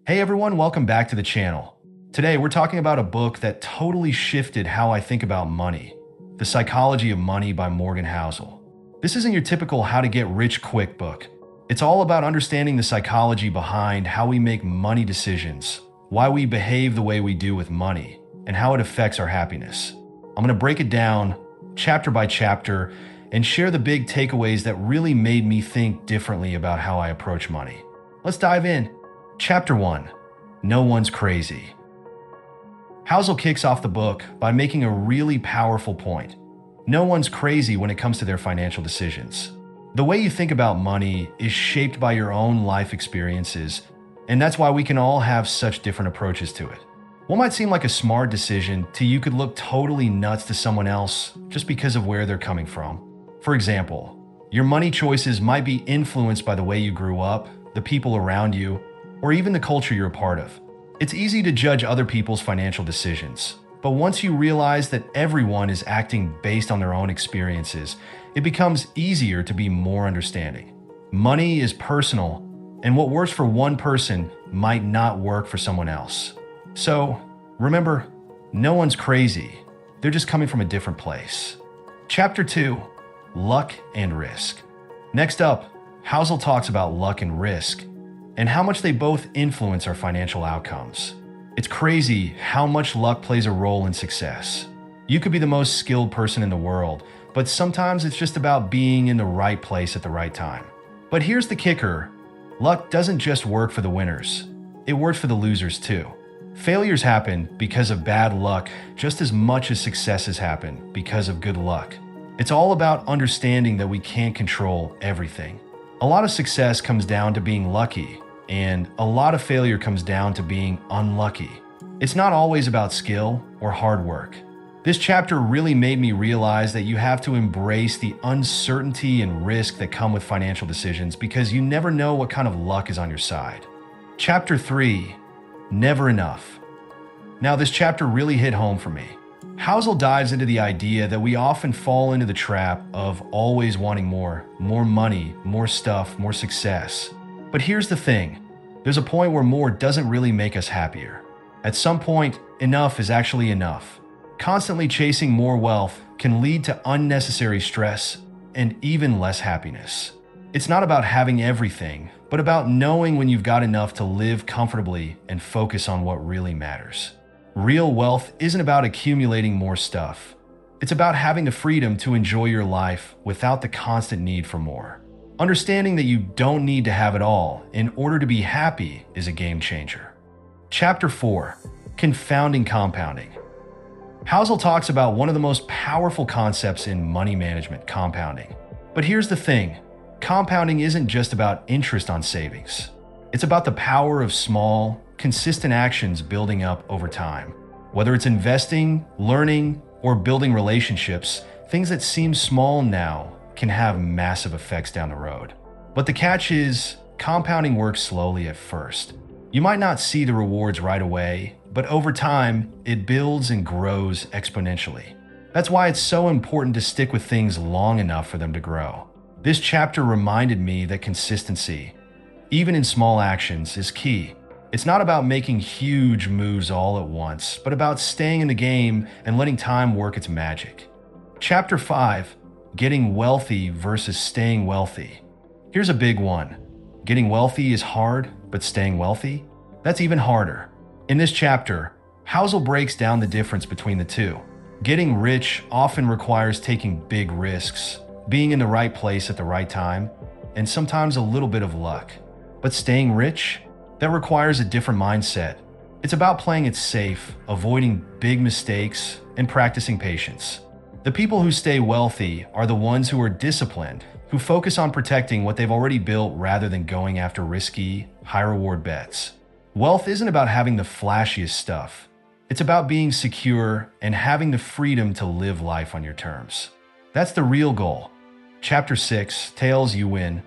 Hey everyone, welcome back to the channel. Today we're talking about a book that totally shifted how I think about money, The Psychology of Money by Morgan Housel. This isn't your typical how to get rich quick book. It's all about understanding the psychology behind how we make money decisions, why we behave the way we do with money, and how it affects our happiness. I'm going to break it down chapter by chapter and share the big takeaways that really made me think differently about how I approach money. Let's dive in. Chapter 1. No One's Crazy. Housel kicks off the book by making a really powerful point. No one's crazy when it comes to their financial decisions. The way you think about money is shaped by your own life experiences, and that's why we can all have such different approaches to it. What might seem like a smart decision to you could look totally nuts to someone else just because of where they're coming from. For example, your money choices might be influenced by the way you grew up, the people around you, or even the culture you're a part of. It's easy to judge other people's financial decisions, but once you realize that everyone is acting based on their own experiences, it becomes easier to be more understanding. Money is personal, and what works for one person might not work for someone else. So, remember, no one's crazy. They're just coming from a different place. Chapter 2. Luck and Risk. Next up, Housel talks about luck and risk, and how much they both influence our financial outcomes. It's crazy how much luck plays a role in success. You could be the most skilled person in the world, but sometimes it's just about being in the right place at the right time. But here's the kicker. Luck doesn't just work for the winners. It works for the losers too. Failures happen because of bad luck just as much as successes happen because of good luck. It's all about understanding that we can't control everything. A lot of success comes down to being lucky, and a lot of failure comes down to being unlucky. It's not always about skill or hard work. This chapter really made me realize that you have to embrace the uncertainty and risk that come with financial decisions because you never know what kind of luck is on your side. Chapter 3. Never Enough. Now, this chapter really hit home for me. Housel dives into the idea that we often fall into the trap of always wanting more money, more stuff, more success. But here's the thing. There's a point where more doesn't really make us happier. At some point, enough is actually enough. Constantly chasing more wealth can lead to unnecessary stress and even less happiness. It's not about having everything, but about knowing when you've got enough to live comfortably and focus on what really matters. Real wealth isn't about accumulating more stuff. It's about having the freedom to enjoy your life without the constant need for more. Understanding that you don't need to have it all in order to be happy is a game changer. Chapter 4. Confounding Compounding. Housel talks about one of the most powerful concepts in money management, compounding. But here's the thing. Compounding isn't just about interest on savings. It's about the power of small, consistent actions building up over time. Whether it's investing, learning, or building relationships, things that seem small now can have massive effects down the road. But the catch is, compounding works slowly at first. You might not see the rewards right away, but over time, it builds and grows exponentially. That's why it's so important to stick with things long enough for them to grow. This chapter reminded me that consistency, even in small actions, is key. It's not about making huge moves all at once, but about staying in the game and letting time work its magic. Chapter 5. Getting Wealthy versus Staying Wealthy. Here's a big one. Getting wealthy is hard, but staying wealthy? That's even harder. In this chapter, Housel breaks down the difference between the two. Getting rich often requires taking big risks, being in the right place at the right time, and sometimes a little bit of luck. But staying rich? That requires a different mindset. It's about playing it safe, avoiding big mistakes, and practicing patience. The people who stay wealthy are the ones who are disciplined, who focus on protecting what they've already built rather than going after risky, high-reward bets. Wealth isn't about having the flashiest stuff. It's about being secure and having the freedom to live life on your terms. That's the real goal. Chapter 6, Tails You Win.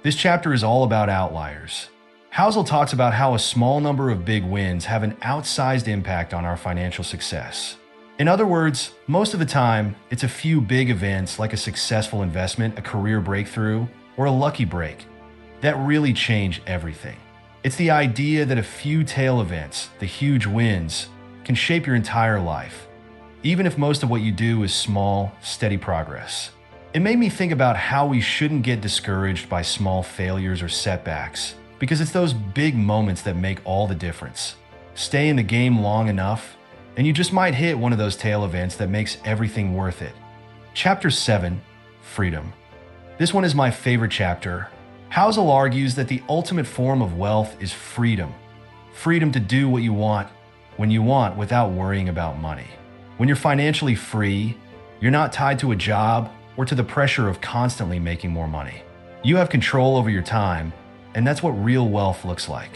This chapter is all about outliers. Housel talks about how a small number of big wins have an outsized impact on our financial success. In other words, most of the time, it's a few big events like a successful investment, a career breakthrough, or a lucky break that really change everything. It's the idea that a few tail events, the huge wins, can shape your entire life, even if most of what you do is small, steady progress. It made me think about how we shouldn't get discouraged by small failures or setbacks, because it's those big moments that make all the difference. Stay in the game long enough, and you just might hit one of those tail events that makes everything worth it. Chapter 7, Freedom. This one is my favorite chapter. Housel argues that the ultimate form of wealth is freedom. Freedom to do what you want, when you want, without worrying about money. When you're financially free, you're not tied to a job or to the pressure of constantly making more money. You have control over your time, and that's what real wealth looks like.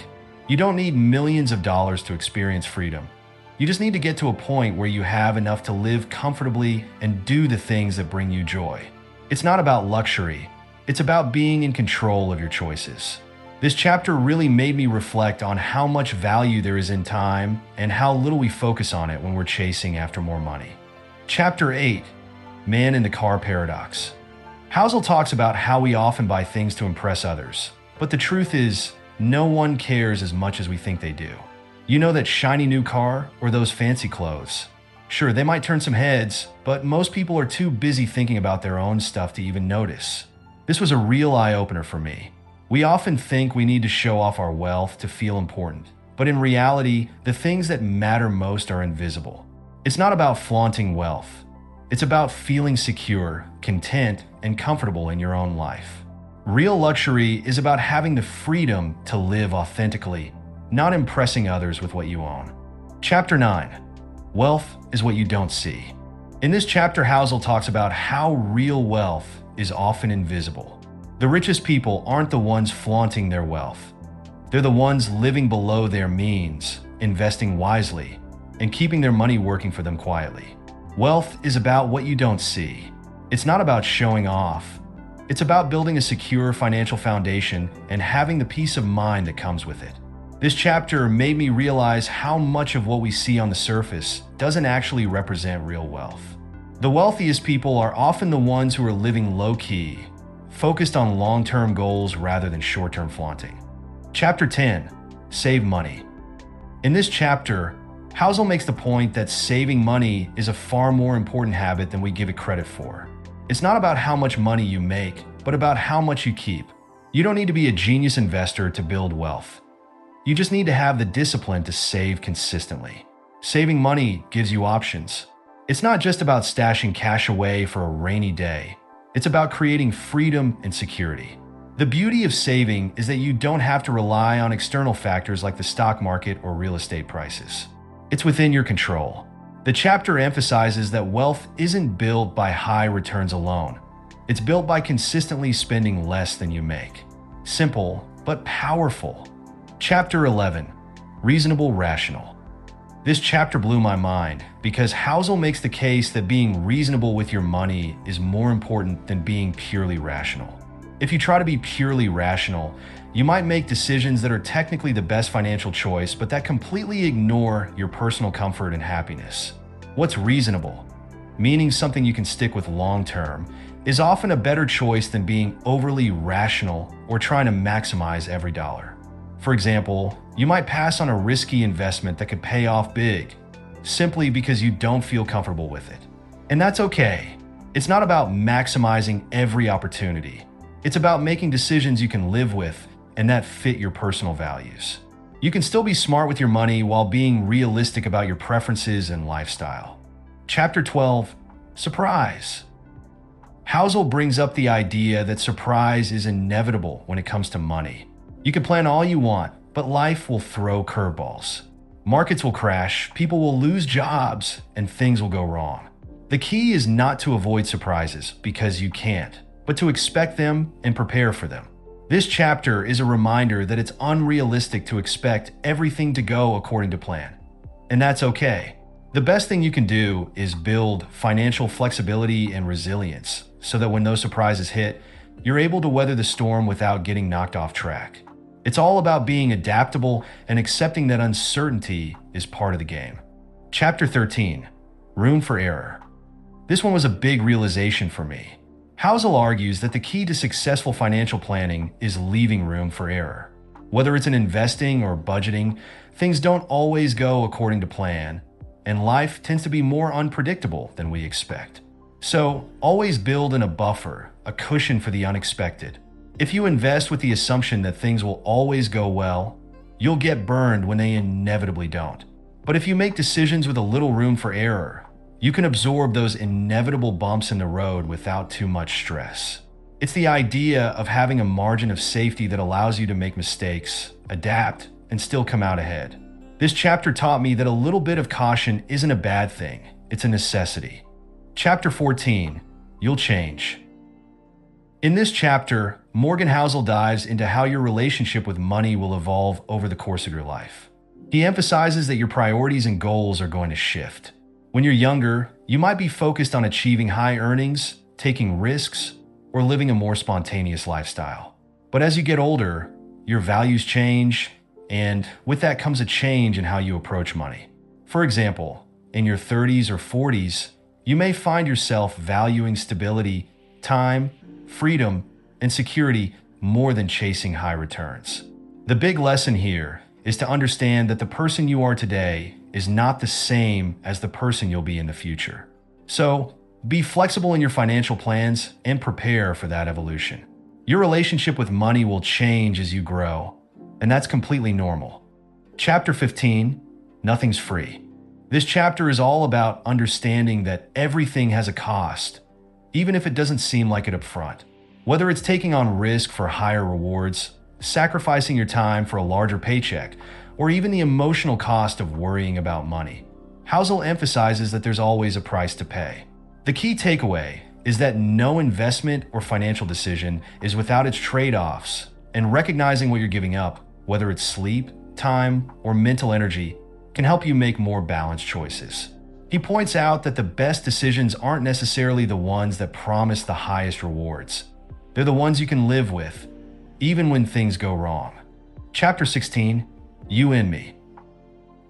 You don't need millions of dollars to experience freedom. You just need to get to a point where you have enough to live comfortably and do the things that bring you joy. It's not about luxury. It's about being in control of your choices. This chapter really made me reflect on how much value there is in time and how little we focus on it when we're chasing after more money. Chapter 8, Man in the Car Paradox. Housel talks about how we often buy things to impress others, but the truth is, no one cares as much as we think they do. You know, that shiny new car or those fancy clothes. Sure, they might turn some heads, but most people are too busy thinking about their own stuff to even notice. This was a real eye-opener for me. We often think we need to show off our wealth to feel important, but in reality, the things that matter most are invisible. It's not about flaunting wealth. It's about feeling secure, content, and comfortable in your own life. Real luxury is about having the freedom to live authentically, not impressing others with what you own. Chapter 9. Wealth is what you don't see. In this chapter, Housel talks about how real wealth is often invisible. The richest people aren't the ones flaunting their wealth. They're the ones living below their means, investing wisely, and keeping their money working for them quietly. Wealth is about what you don't see. It's not about showing off. It's about building a secure financial foundation and having the peace of mind that comes with it. This chapter made me realize how much of what we see on the surface doesn't actually represent real wealth. The wealthiest people are often the ones who are living low-key, focused on long-term goals rather than short-term flaunting. Chapter 10, Save Money. In this chapter, Housel makes the point that saving money is a far more important habit than we give it credit for. It's not about how much money you make, but about how much you keep. You don't need to be a genius investor to build wealth. You just need to have the discipline to save consistently. Saving money gives you options. It's not just about stashing cash away for a rainy day. It's about creating freedom and security. The beauty of saving is that you don't have to rely on external factors like the stock market or real estate prices. It's within your control. The chapter emphasizes that wealth isn't built by high returns alone. It's built by consistently spending less than you make. Simple, but powerful. Chapter 11, Reasonable Rational. This chapter blew my mind because Housel makes the case that being reasonable with your money is more important than being purely rational. If you try to be purely rational, you might make decisions that are technically the best financial choice, but that completely ignore your personal comfort and happiness. What's reasonable, meaning something you can stick with long term, is often a better choice than being overly rational or trying to maximize every dollar. For example, you might pass on a risky investment that could pay off big, simply because you don't feel comfortable with it. And that's okay. It's not about maximizing every opportunity. It's about making decisions you can live with and that fit your personal values. You can still be smart with your money while being realistic about your preferences and lifestyle. Chapter 12, Surprise. Housel brings up the idea that surprise is inevitable when it comes to money. You can plan all you want, but life will throw curveballs. Markets will crash, people will lose jobs, and things will go wrong. The key is not to avoid surprises, because you can't, but to expect them and prepare for them. This chapter is a reminder that it's unrealistic to expect everything to go according to plan. And that's okay. The best thing you can do is build financial flexibility and resilience so that when those surprises hit, you're able to weather the storm without getting knocked off track. It's all about being adaptable and accepting that uncertainty is part of the game. Chapter 13, Room for Error. This one was a big realization for me. Housel argues that the key to successful financial planning is leaving room for error. Whether it's in investing or budgeting, things don't always go according to plan, and life tends to be more unpredictable than we expect. So, always build in a buffer, a cushion for the unexpected. If you invest with the assumption that things will always go well, you'll get burned when they inevitably don't. But if you make decisions with a little room for error, you can absorb those inevitable bumps in the road without too much stress. It's the idea of having a margin of safety that allows you to make mistakes, adapt, and still come out ahead. This chapter taught me that a little bit of caution isn't a bad thing, it's a necessity. Chapter 14, You'll Change. In this chapter, Morgan Housel dives into how your relationship with money will evolve over the course of your life. He emphasizes that your priorities and goals are going to shift. When you're younger, you might be focused on achieving high earnings, taking risks, or living a more spontaneous lifestyle. But as you get older, your values change, and with that comes a change in how you approach money. For example, in your 30s or 40s, you may find yourself valuing stability, time, freedom, and security more than chasing high returns. The big lesson here is to understand that the person you are today is not the same as the person you'll be in the future. So, be flexible in your financial plans and prepare for that evolution. Your relationship with money will change as you grow, and that's completely normal. Chapter 15, Nothing's Free. This chapter is all about understanding that everything has a cost, even if it doesn't seem like it up front. Whether it's taking on risk for higher rewards, sacrificing your time for a larger paycheck, or even the emotional cost of worrying about money, Housel emphasizes that there's always a price to pay. The key takeaway is that no investment or financial decision is without its trade-offs, and recognizing what you're giving up, whether it's sleep, time, or mental energy, can help you make more balanced choices. He points out that the best decisions aren't necessarily the ones that promise the highest rewards. They're the ones you can live with, even when things go wrong. Chapter 16, You and Me.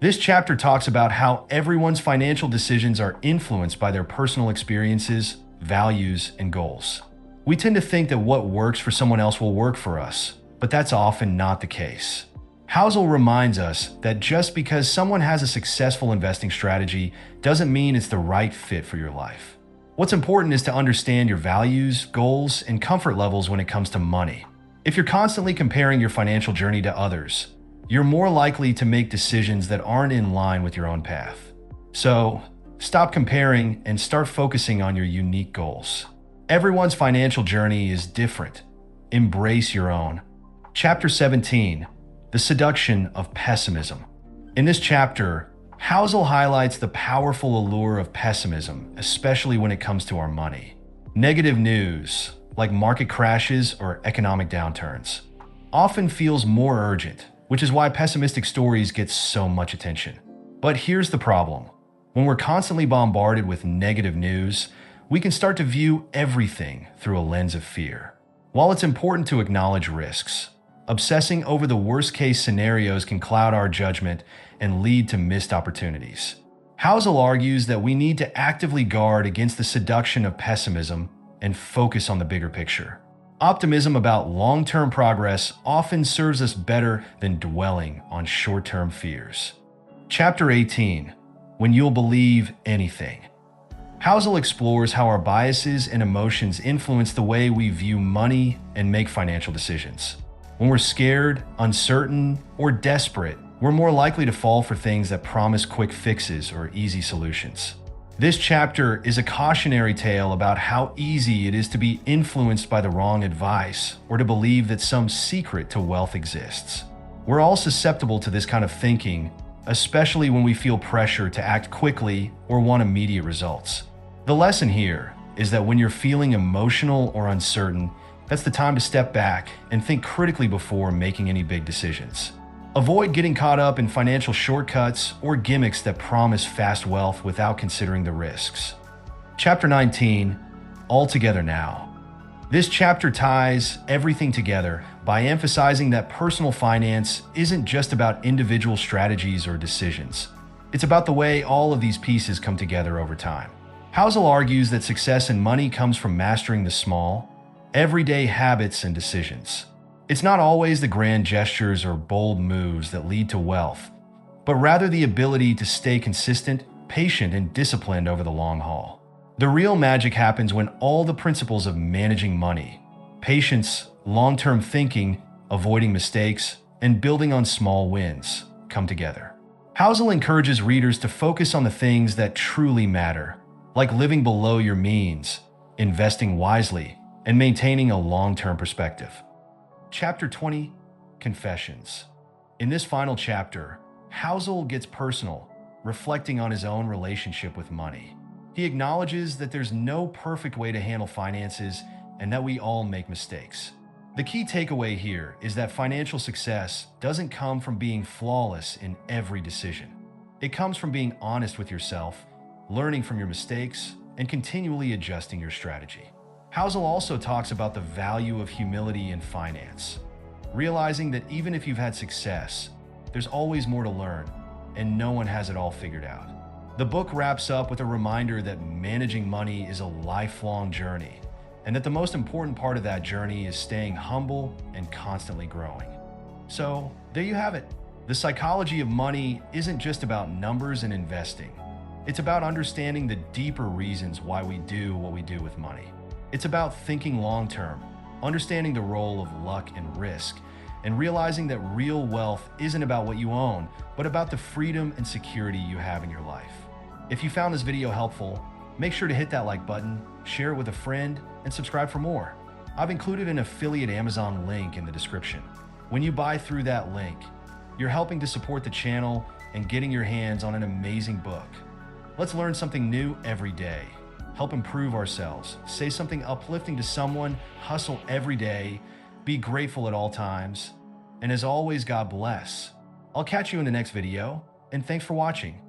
This chapter talks about how everyone's financial decisions are influenced by their personal experiences, values, and goals. We tend to think that what works for someone else will work for us, but that's often not the case. Housel reminds us that just because someone has a successful investing strategy doesn't mean it's the right fit for your life. What's important is to understand your values, goals, and comfort levels when it comes to money. If you're constantly comparing your financial journey to others, you're more likely to make decisions that aren't in line with your own path. So, stop comparing and start focusing on your unique goals. Everyone's financial journey is different. Embrace your own. Chapter 17, The Seduction of Pessimism. In this chapter, Housel highlights the powerful allure of pessimism, especially when it comes to our money. Negative news, like market crashes or economic downturns, often feels more urgent, which is why pessimistic stories get so much attention. But here's the problem. When we're constantly bombarded with negative news, we can start to view everything through a lens of fear. While it's important to acknowledge risks, obsessing over the worst-case scenarios can cloud our judgment and lead to missed opportunities. Housel argues that we need to actively guard against the seduction of pessimism and focus on the bigger picture. Optimism about long-term progress often serves us better than dwelling on short-term fears. Chapter 18, When You'll Believe Anything. Housel explores how our biases and emotions influence the way we view money and make financial decisions. When we're scared, uncertain, or desperate, we're more likely to fall for things that promise quick fixes or easy solutions. This chapter is a cautionary tale about how easy it is to be influenced by the wrong advice or to believe that some secret to wealth exists. We're all susceptible to this kind of thinking, especially when we feel pressure to act quickly or want immediate results. The lesson here is that when you're feeling emotional or uncertain, that's the time to step back and think critically before making any big decisions. Avoid getting caught up in financial shortcuts or gimmicks that promise fast wealth without considering the risks. Chapter 19, All Together Now. This chapter ties everything together by emphasizing that personal finance isn't just about individual strategies or decisions. It's about the way all of these pieces come together over time. Housel argues that success in money comes from mastering the small, everyday habits and decisions. It's not always the grand gestures or bold moves that lead to wealth, but rather the ability to stay consistent, patient, and disciplined over the long haul. The real magic happens when all the principles of managing money, patience, long-term thinking, avoiding mistakes, and building on small wins come together. Housel encourages readers to focus on the things that truly matter, like living below your means, investing wisely, and maintaining a long-term perspective. Chapter 20, Confessions. In this final chapter, Housel gets personal, reflecting on his own relationship with money. He acknowledges that there's no perfect way to handle finances and that we all make mistakes. The key takeaway here is that financial success doesn't come from being flawless in every decision. It comes from being honest with yourself, learning from your mistakes, and continually adjusting your strategy. Housel also talks about the value of humility in finance, realizing that even if you've had success, there's always more to learn, and no one has it all figured out. The book wraps up with a reminder that managing money is a lifelong journey, and that the most important part of that journey is staying humble and constantly growing. So, there you have it. The psychology of money isn't just about numbers and investing. It's about understanding the deeper reasons why we do what we do with money. It's about thinking long-term, understanding the role of luck and risk, and realizing that real wealth isn't about what you own, but about the freedom and security you have in your life. If you found this video helpful, make sure to hit that like button, share it with a friend, and subscribe for more. I've included an affiliate Amazon link in the description. When you buy through that link, you're helping to support the channel and getting your hands on an amazing book. Let's learn something new every day, help improve ourselves, say something uplifting to someone, hustle every day, be grateful at all times, and as always, God bless. I'll catch you in the next video, and thanks for watching.